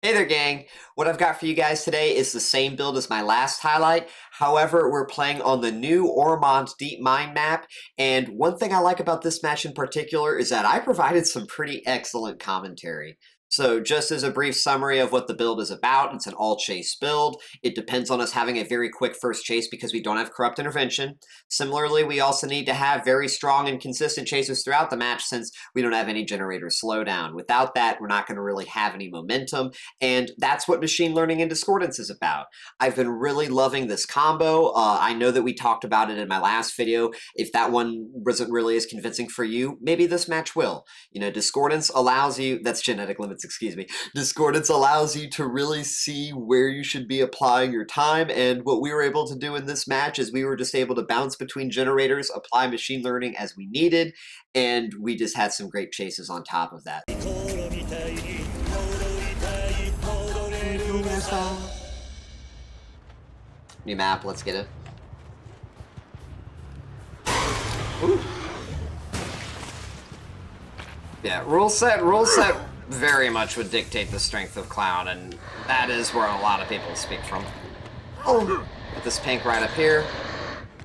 Hey there, gang. What I've got for you guys today is the same build as my last highlight. However, we're playing on the new Ormond Deep Mine map, and one thing I like about this match in particular is that I provided some pretty excellent commentary. So just as a brief summary of what the build is about, it's an all-chase build. It depends on us having a very quick first chase because we don't have Corrupt Intervention. Similarly, we also need to have very strong and consistent chases throughout the match since we don't have any generator slowdown. Without that, we're not going to really have any momentum, and that's what machine learning and discordance is about. I've been really loving this combo. I know that we talked about it in my last video. If that one wasn't really as convincing for you, maybe this match will. You know, discordance allows you, that's genetic limits, excuse me. Discordance allows you to really see where you should be applying your time, and what we were able to do in this match is we were just able to bounce between generators, apply machine learning as we needed, and we just had some great chases on top of that. New map, let's get it. Ooh. Yeah, rule set very much would dictate the strength of Clown, and that is where a lot of people speak from. Oh, put this pink right up here.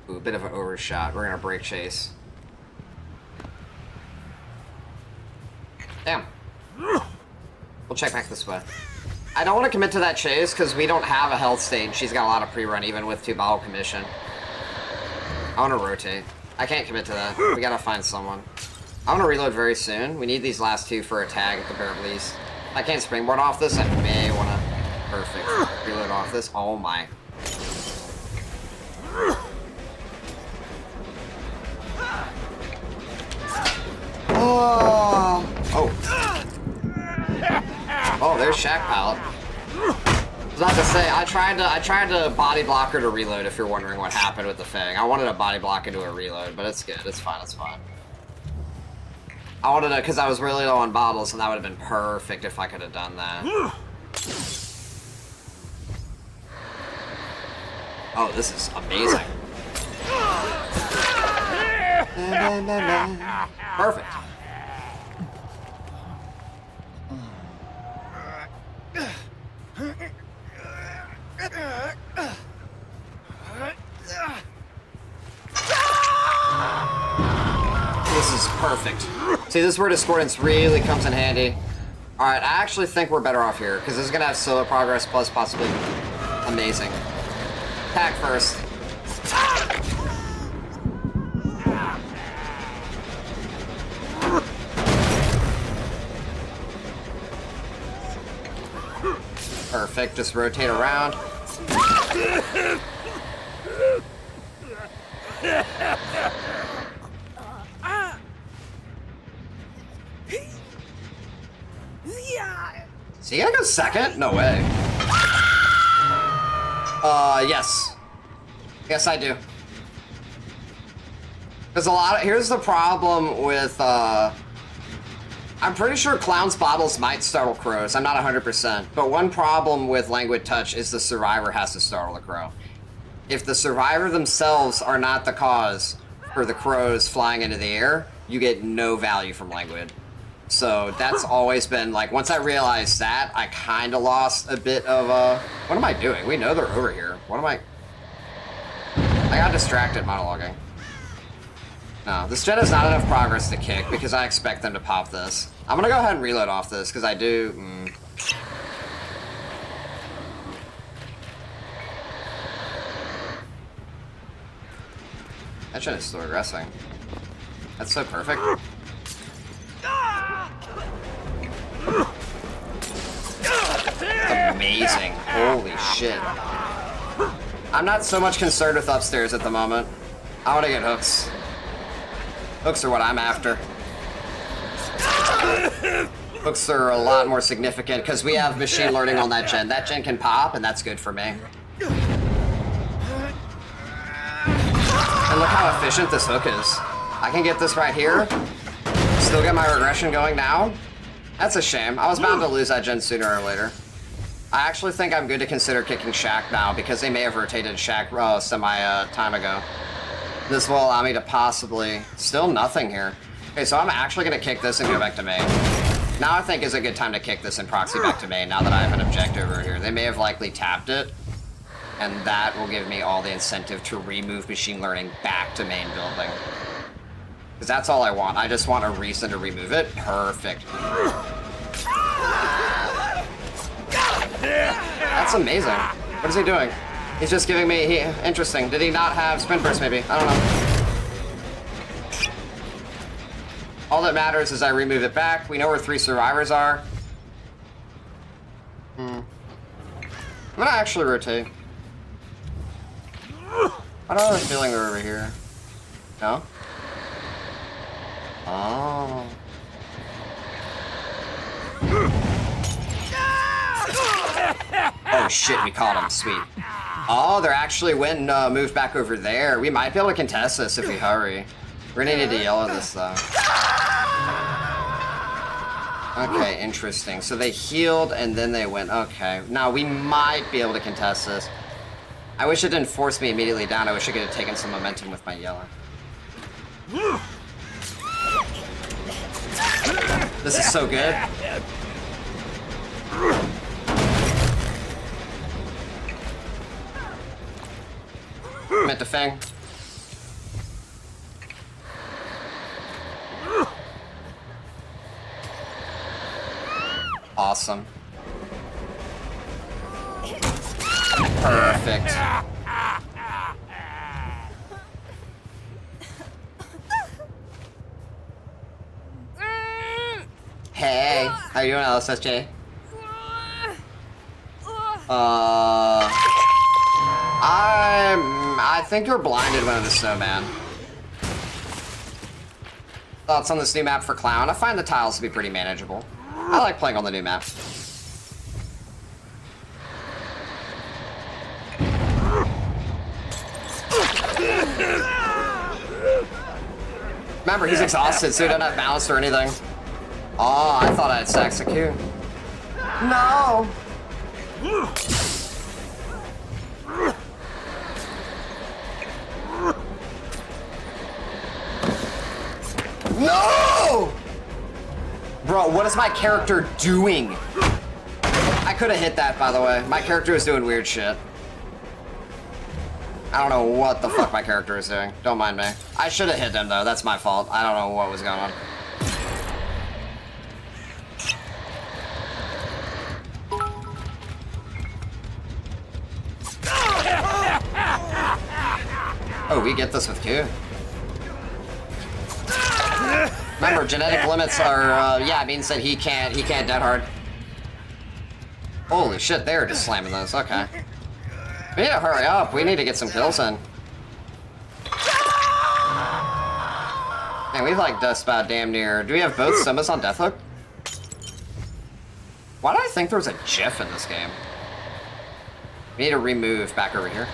Ooh, a bit of an overshot. We're gonna break chase. Damn. We'll check back this way. I don't want to commit to that chase because we don't have a health stage. She's got a lot of pre-run even with 2 bottle commission. I want to rotate. I can't commit to that. We gotta find someone. I want to reload very soon. We need these last 2 for a tag at the bare least. I can't springboard off this. I may want to... Perfect. Reload off this. Oh my. Oh. Oh. Oh, there's Shack Pallet. I was about to say, I tried to body block her to reload if you're wondering what happened with the Fang. I wanted to body block into a reload, but it's good. It's fine. It's fine. I wanted to, because I was really low on bottles, and that would have been perfect if I could have done that. Oh, this is amazing. Perfect. This is perfect. See, this is where discordance really comes in handy. Alright, I actually think we're better off here, because this is going to have solo progress plus possibly amazing. Attack first. Perfect, just rotate around. So you gotta go second? No way. Yes. Yes, I do. There's a lot of... Here's the problem with, I'm pretty sure Clown's bottles might startle crows. I'm not 100%. But one problem with Languid Touch is the survivor has to startle a crow. If the survivor themselves are not the cause for the crows flying into the air, you get no value from Languid. So that's always been, like, once I realized that, I kind of lost a bit of, what am I doing? We know they're over here. What am I got distracted monologuing. No, this gen has not enough progress to kick because I expect them to pop this. I'm gonna go ahead and reload off this because I do... That gen is still regressing. That's so perfect. That's amazing. Holy shit. I'm not so much concerned with upstairs at the moment. I want to get hooks. Hooks are what I'm after. Hooks are a lot more significant because we have machine learning on that gen. That gen can pop, and that's good for me. And look how efficient this hook is. I can get this right here. Still get my regression going now. That's a shame. I was bound to lose that gen sooner or later. I actually think I'm good to consider kicking Shack now because they may have rotated Shack time ago. This will allow me to possibly... Still nothing here. Okay, so I'm actually going to kick this and go back to main. Now I think is a good time to kick this and proxy back to main, now that I have an objective over here. They may have likely tapped it, and that will give me all the incentive to remove machine learning back to main building. Because that's all I want. I just want a reason to remove it. Perfect. That's amazing. What is he doing? He's just giving me... interesting. Did he not have sprint burst, maybe? I don't know. All that matters is I remove it back. We know where 3 survivors are. I'm gonna actually rotate. I don't have a feeling they're over here. No? Oh. Oh shit, we caught him. Sweet. Oh, they're actually went and moved back over there. We might be able to contest this if we hurry. We're gonna need to yellow this though. Okay, interesting. So they healed and then they went. Okay. Now we might be able to contest this. I wish it didn't force me immediately down. I wish I could have taken some momentum with my yellow. This is so good. Meant to fang. Awesome. Perfect. Hey, how you doing, LSSJ? I think you're blinded when it's snowman. Thoughts on this new map for Clown? I find the tiles to be pretty manageable. I like playing on the new map. Remember, he's exhausted, so he doesn't have balance or anything. Oh, I thought I had Sax Q. No! No! Bro, what is my character doing? I could have hit that, by the way. My character was doing weird shit. I don't know what the fuck my character is doing. Don't mind me. I should have hit him, though. That's my fault. I don't know what was going on. Oh, we get this with Q. Remember, genetic limits are, yeah, it means that he can't dead hard. Holy shit, they're just slamming those, okay. We need to hurry up, we need to get some kills in. Man, we've like just about damn near, do we have both Simas on Death Hook? Why did I think there was a GIF in this game? We need to remove back over here.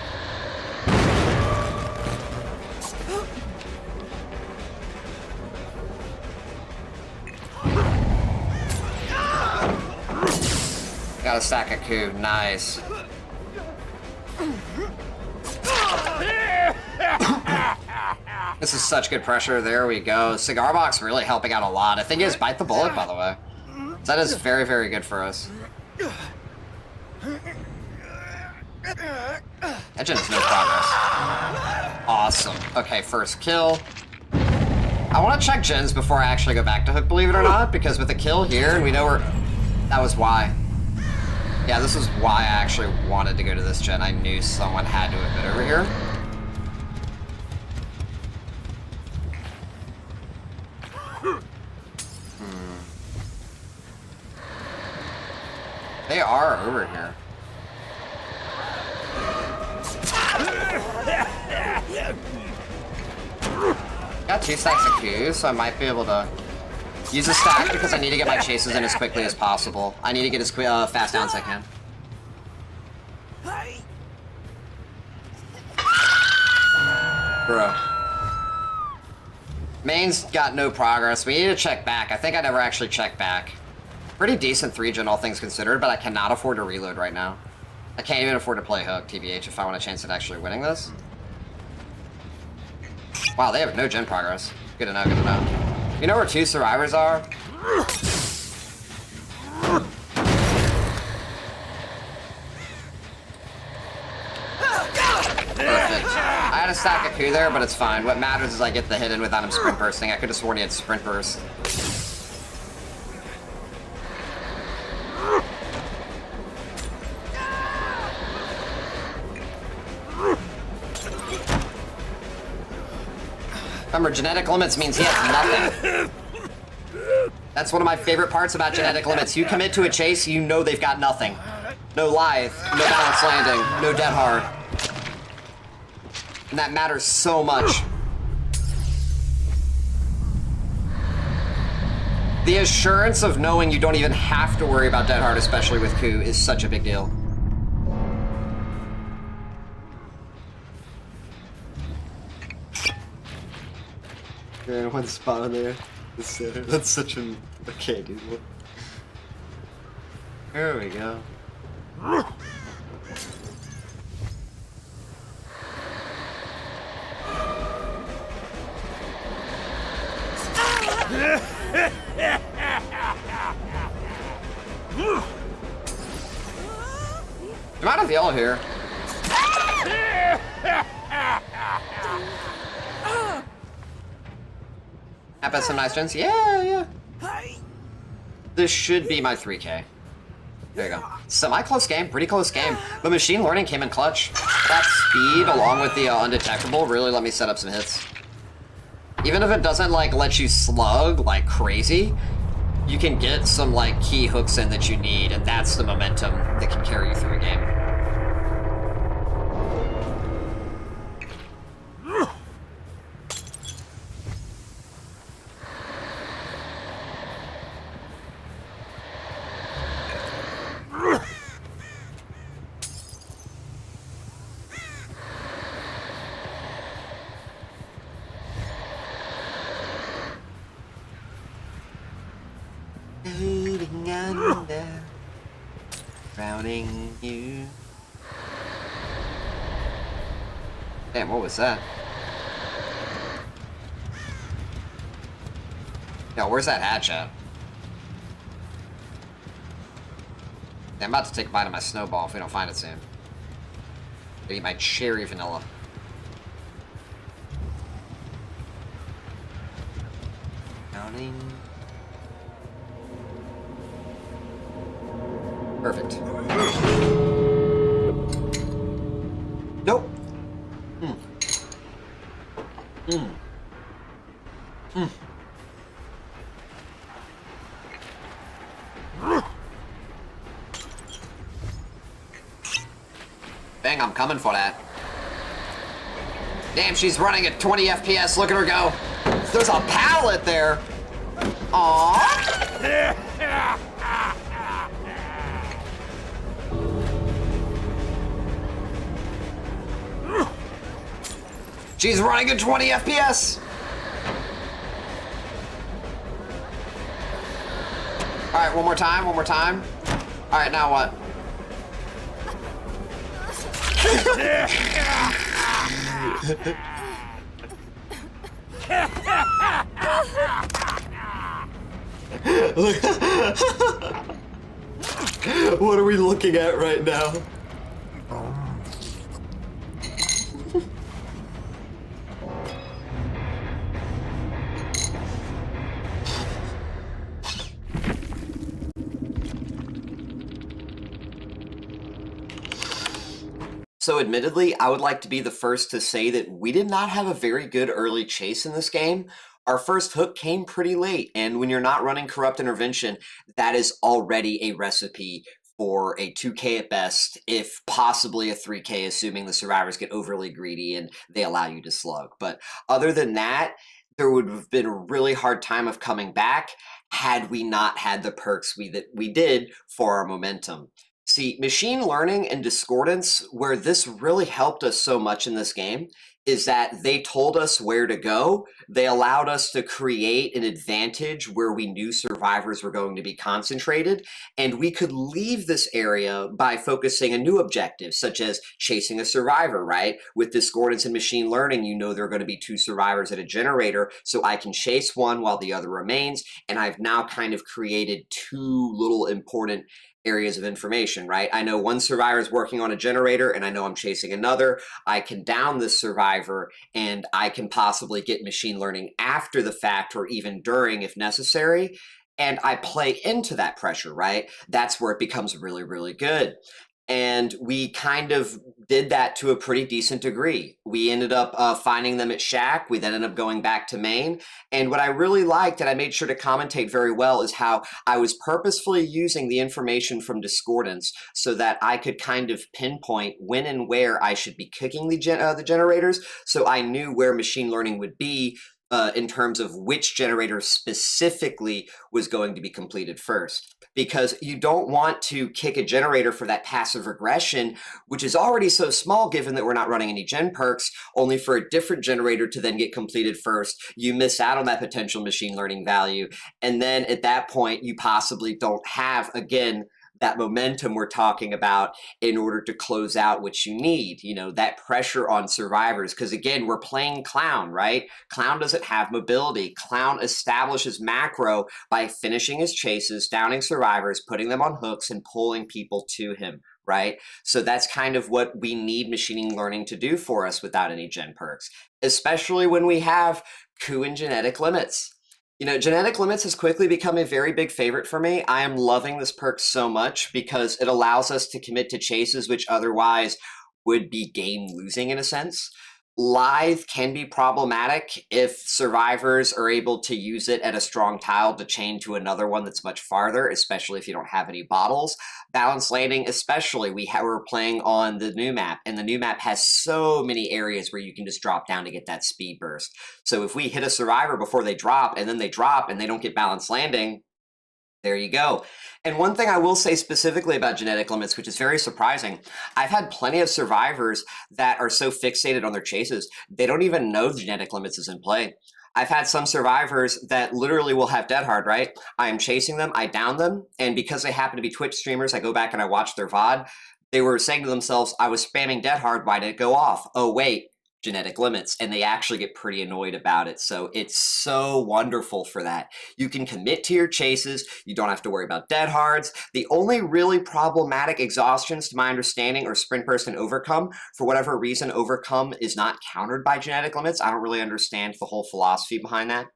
Got a stack of coup. Nice. This is such good pressure. There we go. Cigar Box really helping out a lot. I think he has Bite the Bullet, by the way. That is very, very good for us. That gen is no progress. Awesome. Okay, first kill. I want to check gens before I actually go back to Hook, believe it or not, because with a kill here, and we know we're... That was why. Yeah, this is why I actually wanted to go to this gen. I knew someone had to have been over here. They are over here. Got 2 stacks of Qs, so I might be able to use a stack because I need to get my chases in as quickly as possible. I need to get as fast down as I can. Bro. Main's got no progress. We need to check back. I think I never actually checked back. Pretty decent 3-gen, all things considered, but I cannot afford to reload right now. I can't even afford to play Hook, TBH, if I want a chance at actually winning this. Wow, they have no gen progress. Good to know, good to know. You know where 2 survivors are? it. I had a stack of coup there, but it's fine. What matters is I get the hit in without him sprint bursting. I could have sworn he had sprint burst. Remember, genetic limits means he has nothing. That's one of my favorite parts about genetic limits. You commit to a chase, you know they've got nothing. No lithe, no balance landing, no dead hard. And that matters so much. The assurance of knowing you don't even have to worry about dead hard, especially with coup, is such a big deal. Yeah, one spot on there. That's such an... Okay, dude. There we go. I'm out of yellow here. Have some nice gens? Yeah. This should be my 3K. There you go. Semi-close game, pretty close game. But machine learning came in clutch. That speed, along with the undetectable, really let me set up some hits. Even if it doesn't, like, let you slug like crazy, you can get some, like, key hooks in that you need, and that's the momentum that can carry you through a game. Moving under, drowning you. Damn, what was that? Yo, where's that hatch at? Yeah, I'm about to take a bite of my snowball if we don't find it soon. I eat my cherry vanilla. Drowning. Perfect. Nope. Bang, I'm coming for that. Damn, she's running at 20 FPS. Look at her go. There's a pallet there. Aww. She's running at 20 FPS! Alright, one more time. Alright, now what? What are we looking at right now? So admittedly, I would like to be the first to say that we did not have a very good early chase in this game. Our first hook came pretty late, and when you're not running Corrupt Intervention, that is already a recipe for a 2K at best, if possibly a 3K, assuming the survivors get overly greedy and they allow you to slug. But other than that, there would have been a really hard time of coming back had we not had the perks that we did for our momentum. See, machine learning and discordance, where this really helped us so much in this game, is that they told us where to go. They allowed us to create an advantage where we knew survivors were going to be concentrated, and we could leave this area by focusing a new objective, such as chasing a survivor, right? With discordance and machine learning, you know there are going to be 2 survivors at a generator, so I can chase one while the other remains, and I've now kind of created 2 little important areas of information, right? I know one survivor is working on a generator and I know I'm chasing another. I can down this survivor and I can possibly get machine learning after the fact or even during if necessary. And I play into that pressure, right? That's where it becomes really, really good. And we kind of did that to a pretty decent degree. We ended up finding them at Shack. We then ended up going back to Maine. And what I really liked, and I made sure to commentate very well, is how I was purposefully using the information from discordance so that I could kind of pinpoint when and where I should be cooking the generators. So I knew where machine learning would be in terms of which generator specifically was going to be completed first. Because you don't want to kick a generator for that passive regression, which is already so small given that we're not running any gen perks, only for a different generator to then get completed first. You miss out on that potential machine learning value. And then at that point, you possibly don't have, again, that momentum we're talking about in order to close out what you need, that pressure on survivors. Because again, we're playing Clown, right? Clown doesn't have mobility. Clown establishes macro by finishing his chases, downing survivors, putting them on hooks, and pulling people to him, right? So that's kind of what we need machine learning to do for us without any gen perks, especially when we have coup and genetic limits. Genetic limits has quickly become a very big favorite for me. I am loving this perk so much because it allows us to commit to chases which otherwise would be game losing in a sense. Lithe can be problematic if survivors are able to use it at a strong tile to chain to another one that's much farther, especially if you don't have any bottles. Balance landing, especially, we're playing on the new map, and the new map has so many areas where you can just drop down to get that speed burst. So if we hit a survivor before they drop, and then they drop and they don't get balance landing, there you go. And one thing I will say specifically about genetic limits, which is very surprising, I've had plenty of survivors that are so fixated on their chases, they don't even know the genetic limits is in play. I've had some survivors that literally will have dead hard, right? I am chasing them, I down them, and because they happen to be Twitch streamers, I go back and I watch their VOD. They were saying to themselves, I was spamming dead hard, why did it go off? Oh, wait, genetic limits, and they actually get pretty annoyed about it. So it's so wonderful for that. You can commit to your chases. You don't have to worry about dead hards. The only really problematic exhaustions, to my understanding, or sprint burst and overcome. For whatever reason, overcome is not countered by genetic limits. I don't really understand the whole philosophy behind that.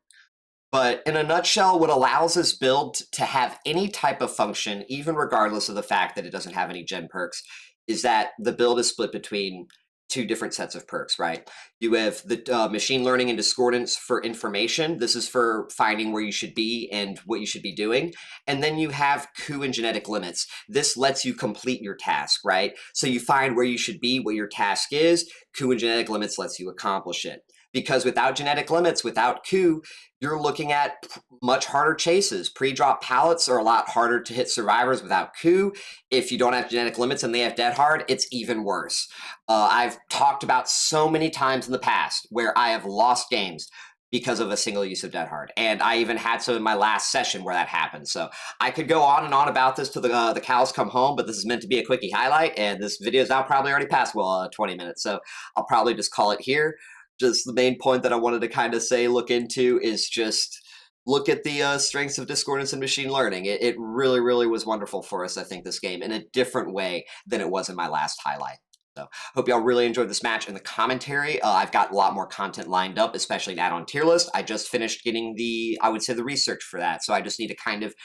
But in a nutshell, what allows this build to have any type of function, even regardless of the fact that it doesn't have any gen perks, is that the build is split between two different sets of perks, right? You have the machine learning and discordance for information. This is for finding where you should be and what you should be doing. And then you have coup and genetic limits. This lets you complete your task, right? So you find where you should be, what your task is. Coup and genetic limits lets you accomplish it. Because without genetic limits, without coup, you're looking at much harder chases. Pre-drop pallets are a lot harder to hit survivors without coup. If you don't have genetic limits and they have dead hard, it's even worse. I've talked about so many times in the past where I have lost games because of a single use of dead hard. And I even had some in my last session where that happened. So I could go on and on about this till the cows come home, but this is meant to be a quickie highlight, and this video is now probably already past, 20 minutes. So I'll probably just call it here. Just the main point that I wanted to kind of say, look into, is just look at the strengths of discordance and machine learning. It really, really was wonderful for us, I think, this game, in a different way than it was in my last highlight. So hope y'all really enjoyed this match and the commentary. I've got a lot more content lined up, especially an add-on tier list. I just finished getting the research for that. So I just need to kind of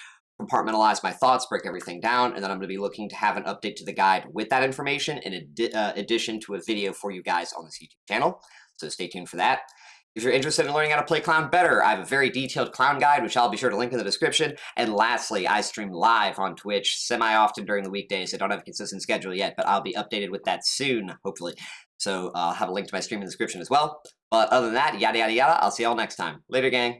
compartmentalize my thoughts, break everything down, and then I'm going to be looking to have an update to the guide with that information in addition to a video for you guys on this YouTube channel. So stay tuned for that. If you're interested in learning how to play Clown better, I have a very detailed Clown guide, which I'll be sure to link in the description. And lastly, I stream live on Twitch semi-often during the weekdays. I don't have a consistent schedule yet, but I'll be updated with that soon, hopefully. So I'll have a link to my stream in the description as well. But other than that, yada, yada, yada, I'll see y'all next time. Later, gang.